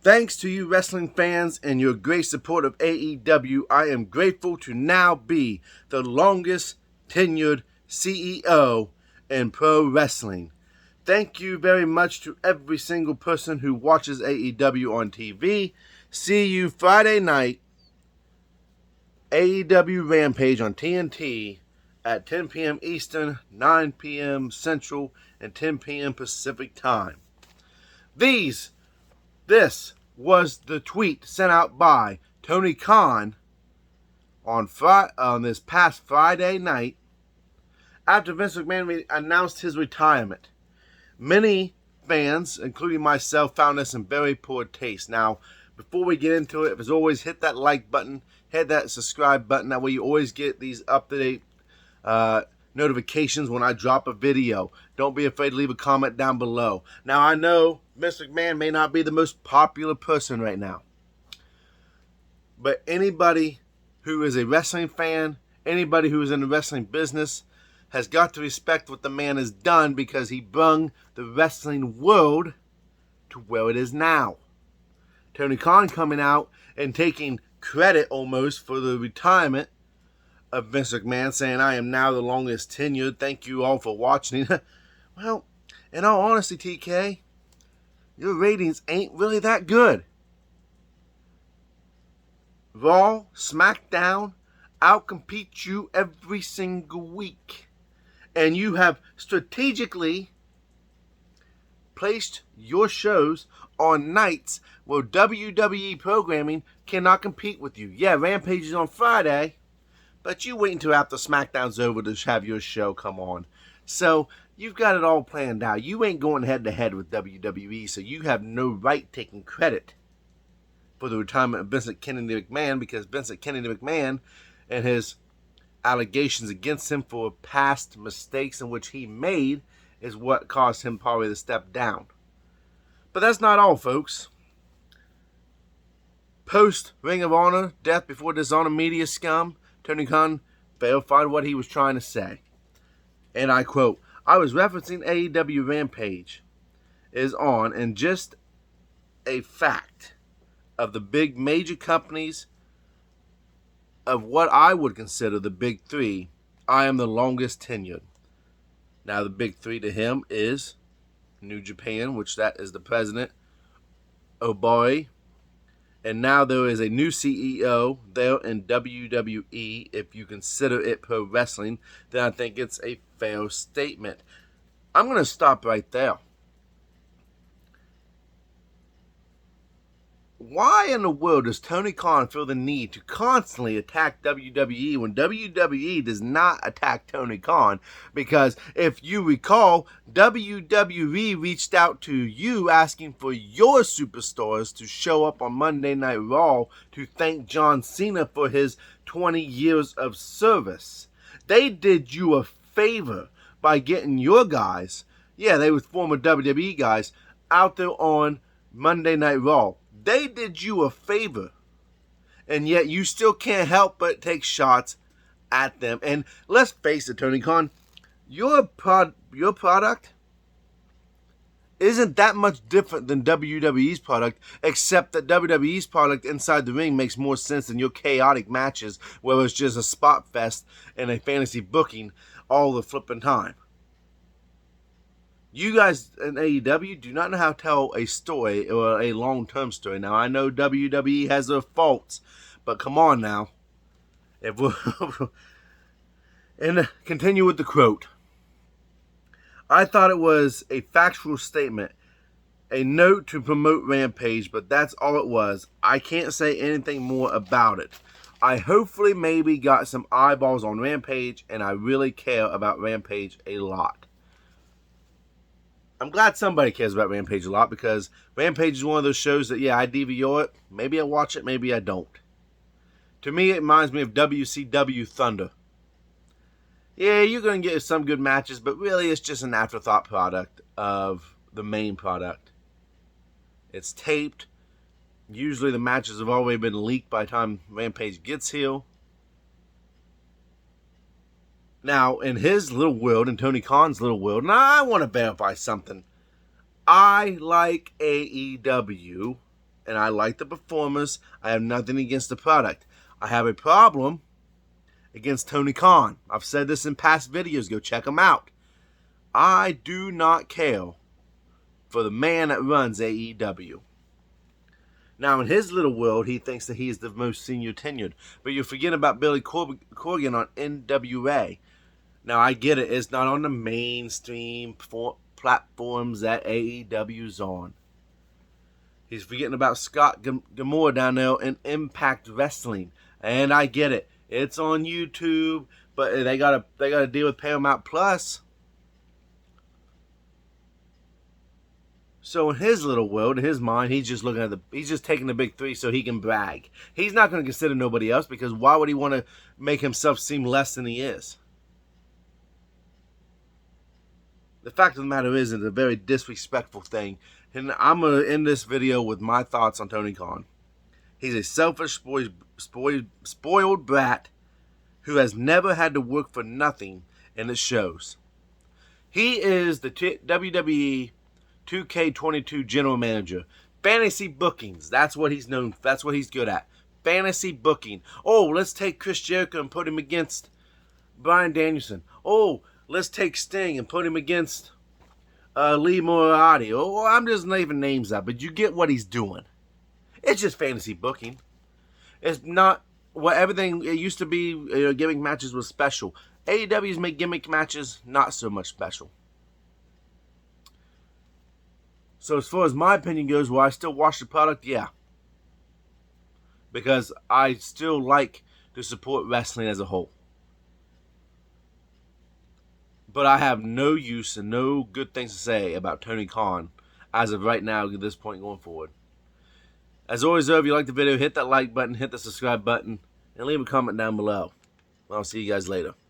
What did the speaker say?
Thanks to you wrestling fans and your great support of AEW, I am grateful to now be the longest tenured CEO in pro wrestling. Thank you very much to every single person who watches AEW on TV. See you Friday night, AEW Rampage on TNT at 10 p.m. Eastern, 9 p.m. Central, and 10 p.m. Pacific time. This was the tweet sent out by Tony Khan on this past Friday night after Vince McMahon announced his retirement. Many fans, including myself, found this in very poor taste. Now, before we get into it, as always, hit that like button, hit that subscribe button. That way you always get these up-to-date notifications when I drop a video. Don't be afraid to leave a comment down below. Now, I know Mr. McMahon may not be the most popular person right now, but anybody who is a wrestling fan, anybody who is in the wrestling business, has got to respect what the man has done, because he brung the wrestling world to where it is now. Tony Khan coming out and taking credit almost for the retirement of Vince McMahon, saying, "I am now the longest tenured. Thank you all for watching." Well, in all honesty, TK, your ratings ain't really that good. Raw, SmackDown outcompete you every single week. And you have strategically placed your shows on nights where WWE programming cannot compete with you. Yeah, Rampage is on Friday, but you wait until after SmackDown's over to have your show come on. So you've got it all planned out. You ain't going head-to-head with WWE, so you have no right taking credit for the retirement of Vincent Kennedy McMahon, because Vincent Kennedy McMahon and his allegations against him for past mistakes in which he made is what caused him probably to step down. But that's not all, folks. Post Ring of Honor, Death Before Dishonor media scum, Tony Khan verified what he was trying to say. And I quote, "I was referencing AEW Rampage is on, and just a fact of the big major companies of what I would consider the big three, I am the longest tenured." Now, the big three to him is New Japan, which that is the president, Amore. And now there is a new CEO there in WWE. If you consider it pro wrestling, then I think it's a fair statement. I'm going to stop right there. Why in the world does Tony Khan feel the need to constantly attack WWE when WWE does not attack Tony Khan? Because if you recall, WWE reached out to you asking for your superstars to show up on Monday Night Raw to thank John Cena for his 20 years of service. They did you a favor by getting your guys, yeah, they were former WWE guys, out there on Monday Night Raw. They did you a favor, and yet you still can't help but take shots at them. And let's face it, Tony Khan, your product isn't that much different than WWE's product, except that WWE's product inside the ring makes more sense than your chaotic matches where it's just a spot fest and a fantasy booking all the flipping time. You guys in AEW do not know how to tell a story or a long-term story. Now, I know WWE has their faults, but come on now. And continue with the quote. "I thought it was a factual statement, a note to promote Rampage, but that's all it was. I can't say anything more about it. I hopefully maybe got some eyeballs on Rampage, and I really care about Rampage a lot." I'm glad somebody cares about Rampage a lot, because Rampage is one of those shows that, yeah, I DVR it. Maybe I watch it, maybe I don't. To me, it reminds me of WCW Thunder. Yeah, you're going to get some good matches, but really it's just an afterthought product of the main product. It's taped. Usually the matches have already been leaked by the time Rampage gets here. Now, in his little world, in Tony Khan's little world, and I want to verify something. I like AEW and I like the performers. I have nothing against the product. I have a problem against Tony Khan. I've said this in past videos. Go check them out. I do not care for the man that runs AEW. Now, in his little world, he thinks that he is the most senior tenured. But you're forgetting about Billy Corgan on NWA. Now, I get it. It's not on the mainstream platforms that AEW's on. He's forgetting about Scott D'Amore down there in Impact Wrestling. And I get it. It's on YouTube, but they gotta deal with Paramount Plus. So in his little world, in his mind, he's just taking the big three so he can brag. He's not going to consider nobody else, because why would he want to make himself seem less than he is? The fact of the matter is, it's a very disrespectful thing. And I'm going to end this video with my thoughts on Tony Khan. He's a selfish, spoiled brat who has never had to work for nothing, and it shows. He is the WWE 2K22 general manager. Fantasy bookings. That's what he's known. That's what he's good at. Fantasy booking. Oh, let's take Chris Jericho and put him against Bryan Danielson. Oh, let's take Sting and put him against Lee Moriarty. Oh, I'm just leaving names out, but you get what he's doing. It's just fantasy booking. It's not what everything it used to be. Gimmick matches was special. AEW's make gimmick matches not so much special. So as far as my opinion goes, will I still watch the product? Yeah. Because I still like to support wrestling as a whole. But I have no use and no good things to say about Tony Khan as of right now at this point going forward. As always, though, if you like the video, hit that like button, hit the subscribe button, and leave a comment down below. I'll see you guys later.